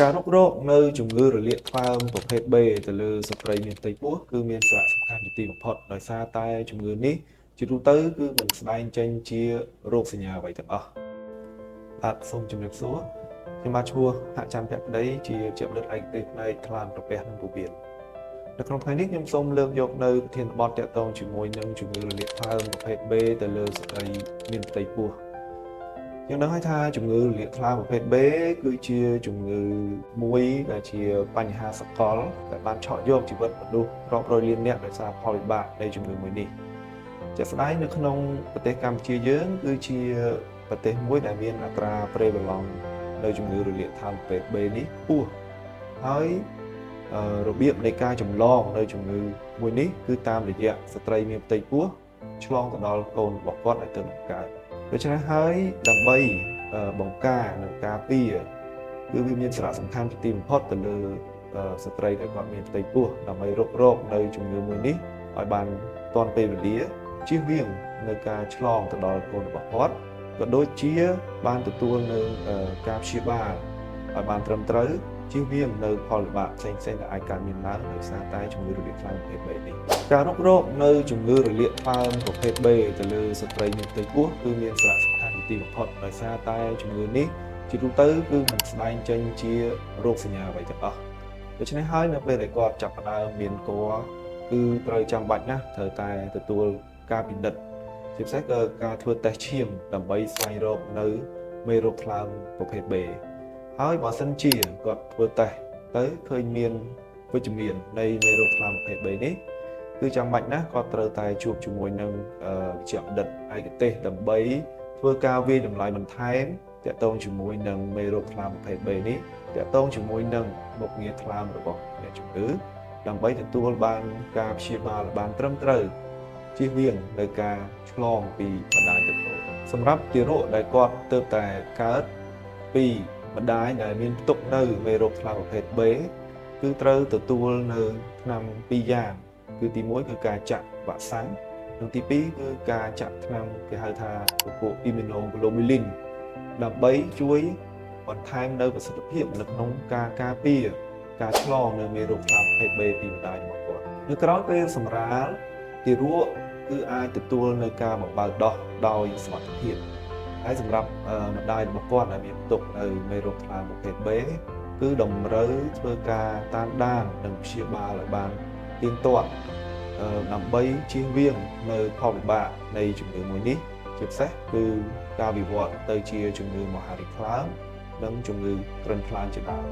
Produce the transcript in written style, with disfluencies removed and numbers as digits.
ការរុករកនៅជំងឺរលាកថ្លើមប្រភេទ B ទៅលើស្ត្រីមានផ្ទៃពោះគឺមានសារៈសំខាន់ជាទីបំផុតដោយសារតែជំងឺនេះជាទូទៅគឺមិនស្ដែងចេញជារោគសញ្ញាអ្វីទាំងអស់បាទសូមជម្រាបសួរខ្ញុំបាទឈ្មោះហាក់ច័ន្ទភក្តីជាជាបណ្ឌិតឯកទេសផ្នែកថ្លើមក្រពះនិងពោះវៀននៅក្នុងថ្ងៃនេះខ្ញុំសូមលើកយកនៅប្រធានបទទាក់ទងជាមួយនឹងជំងឺរលាកថ្លើមប្រភេទ B ទៅលើស្ត្រីមានផ្ទៃពោះយើងដឹងហើយថាជំងឺរលាកថ្លើមប្រភេទ B គឺជាជំងឺមួយដែលជាបញ្ហាសកលដែលបានឆក់យកជីវិតមនុស្សរាប់រយលាននាក់ដោយសារផលវិបាកនៃជំងឺមួយនេះជាក់ស្ដែងនៅក្នុងប្រទេសកម្ពុជាយើងគឺជាប្រទេសមួយដែលមានអត្រាប្រេវឡង់នៅជំងឺរលាកថ្លើមប្រភេទ B នេះខ្ពស់ហើយរបៀបនៃការចម្លងនៅជំងឺមួយនេះគឺតាមរយៈស្ត្រីមានផ្ទៃពោះឆ្លងទៅដល់កូនរបស់គាត់ឲ្យទៅនឹងកើតដូច្នេះហើយដើម្បីបង្ការនិងការពារគឺវាមានសារៈសំខាន់ជាទីបំផុតទៅលើស្ត្រីដែលគាត់មានផ្ទៃពោះដើម្បីរុករកនៅជំងឺមួយនេះឲ្យបានទាន់ពេលវេលាជៀសវាងនៅការឆ្លងទៅដល់កូនរបស់គាត់ក៏ដូចជាបានទទួលនៅការព្យាបាលឲ្យបានត្រឹមត្រូវជៀសវាងនៅផលវិបាកផ្សេងៗដែលអាចកើតមានឡើងដោយសារតែជំងឺរលាកថ្លើមប្រភេទ B នេះការរុករកនៅជំងឺរលាកថ្លើមប្រភេទ B ទៅលើស្ត្រីមានផ្ទៃពោះគឺមានសារៈសំខាន់ជាទីបំផុតដោយសារតែជំងឺនេះជាទូទៅគឺមិនស្ដែងចេញជារោគសញ្ញាអ្វីទាំងអស់ដូច្នេះហើយនៅពេលដែលគាត់ចាប់ផ្ដើមមានគភ៌គឺត្រូវចាំបាច់ណាស់ត្រូវតែទទួលការពិនិត្យជាពិសេសគឺការធ្វើតេស្តឈាមដើម្បីស្វែងរកនៅមេរោគថ្លើមប្រភេទ B ហើយបើសិនជាគាត់ធ្វើតេស្តទៅឃើញមានវិជ្ជមាននៃមេរោគថ្លើមប្រភេទ B នេះគឺចាំបាច់ណាស់គាត់ត្រូវតែជួបជាមួយនឹងវិជ្ជបណ្ឌិតឯកទេសដើម្បីធ្វើការវាយតម្លៃបន្ថែមទាក់ទងជាមួយនឹងមេរោគថ្លើមប្រភេទ B នេះទាក់ទងជាមួយនឹងមុខងារថ្លើមរបស់អ្នកជំងឺដើម្បីទទួលបានការព្យាបាលបានត្រឹមត្រូវជៀសវាងនៅការឆ្លងពីម្ដាយទៅកូនសម្រាប់ទារកដែលគាត់ទើបតែកើតពីម្ដាយដែលមានផ្ទុកនៅមេរោគថ្លើមប្រភេទ B គឺត្រូវទទួលនៅថ្នាំ2យ៉ាងគឺទី1គឺការចាក់វ៉ាក់សាំងនិងទី2គឺការចាក់ថ្នាំគេហៅថាពពួក immunoglobulin ដើម្បីជួយបន្ថែមនៅប្រសិទ្ធភាពនៅក្នុងការការពារការឆ្លងនៅមេរោគថ្លើមប្រភេទ B ពីម្ដាយរបស់គាត់នៅក្រោយពេលសម្រាលទារកគឺអាចទទួលនៅការបំបើកដោះដោយសុវត្ថិភាពហើយសម្រាប់ម្ដាយរបស់គាត់ដែលមានផ្ទុកនៅមេរោគថ្លើមប្រភេទ B គឺតម្រូវធ្វើការតាមដាននិងព្យាបាលឲ្យបានទៀងទាត់ដើម្បីជៀសវាងនៅផលវិបាកនៃជំងឺមួយនេះជាពិសេសគឺការវិវត្តទៅជាជំងឺមហារីកថ្លើមនិងជំងឺក្រិនថ្លើមជាដើម